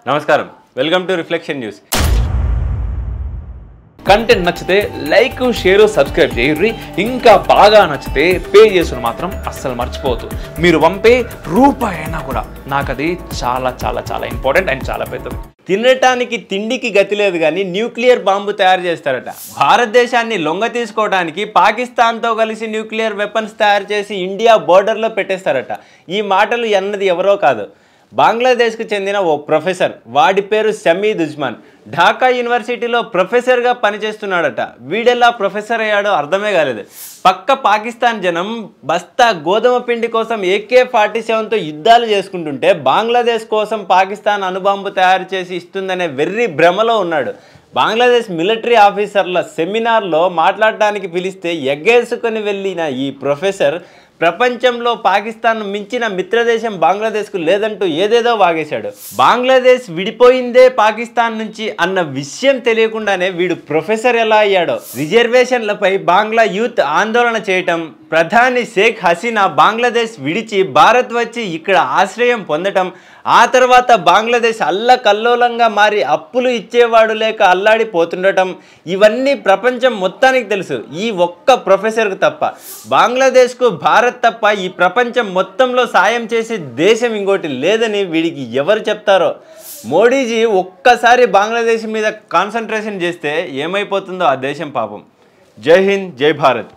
నమస్కారం, welcome to reflection news. Content నచ్చితే like, share, subscribe చేయండి. ఇంకా బాగా నచ్చితే పే చేసుకుని మాత్రం అస్సలు మర్చిపోవద్దు. మీరు పంపే రూపాయి అయినా కూడా నాకు అది చాలా చాలా చాలా ఇంపార్టెంట్ అండ్ చాలా పెద్దది. తినటానికి తిండికి గతి లేదు కానీ న్యూక్లియర్ బాంబు తయారు చేస్తారట. భారతదేశాన్ని లొంగ తీసుకోవడానికి పాకిస్తాన్తో కలిసి న్యూక్లియర్ వెపన్స్ తయారు చేసి ఇండియా బోర్డర్లో పెట్టేస్తారట. ఈ మాటలు అన్నది ఎవరో కాదు, బంగ్లాదేశ్కు చెందిన ఓ ప్రొఫెసర్. వాడి పేరు సమీద్ ఉజ్మాన్. ఢాకా యూనివర్సిటీలో ప్రొఫెసర్గా పనిచేస్తున్నాడట. వీడెలా ప్రొఫెసర్ అయ్యాడో అర్థమే కాలేదు. పక్క పాకిస్తాన్ జనం బస్తా గోధుమ పిండి కోసం AK-47తో యుద్ధాలు చేసుకుంటుంటే బంగ్లాదేశ్ కోసం పాకిస్తాన్ అణుబాంబు తయారు చేసి ఇస్తుందనే వెర్రి భ్రమలో ఉన్నాడు. బంగ్లాదేశ్ మిలిటరీ ఆఫీసర్ల సెమినార్లో మాట్లాడడానికి పిలిస్తే ఎగ్గేసుకొని వెళ్ళిన ఈ ప్రొఫెసర్ ప్రపంచంలో పాకిస్తాన్ మించిన మిత్రదేశం బంగ్లాదేశ్కు లేదంటూ ఏదేదో వాగేశాడు. బంగ్లాదేశ్ విడిపోయిందే పాకిస్తాన్ నుంచి అన్న విషయం తెలియకుండానే వీడు ప్రొఫెసర్ ఎలా అయ్యాడో. రిజర్వేషన్లపై బంగ్లా యూత్ ఆందోళన చేయటం, ప్రధాని షేక్ హసీనా బంగ్లాదేశ్ విడిచి భారత్ వచ్చి ఇక్కడ ఆశ్రయం పొందటం, ఆ తర్వాత బంగ్లాదేశ్ అల్లకల్లోలంగా మారి అప్పులు ఇచ్చేవాడు లేక అల్లాడిపోతుండటం, ఇవన్నీ ప్రపంచం మొత్తానికి తెలుసు, ఈ ఒక్క ప్రొఫెసర్కు తప్ప. బంగ్లాదేశ్కు భారత్ తప్ప ఈ ప్రపంచం మొత్తంలో సాయం చేసే దేశం ఇంకోటి లేదని వీడికి ఎవరు చెప్తారో. మోడీజీ ఒక్కసారి బంగ్లాదేశ్ మీద కాన్సన్ట్రేషన్ చేస్తే ఏమైపోతుందో ఆ దేశం పాపం. జై హింద్, జై భారత్.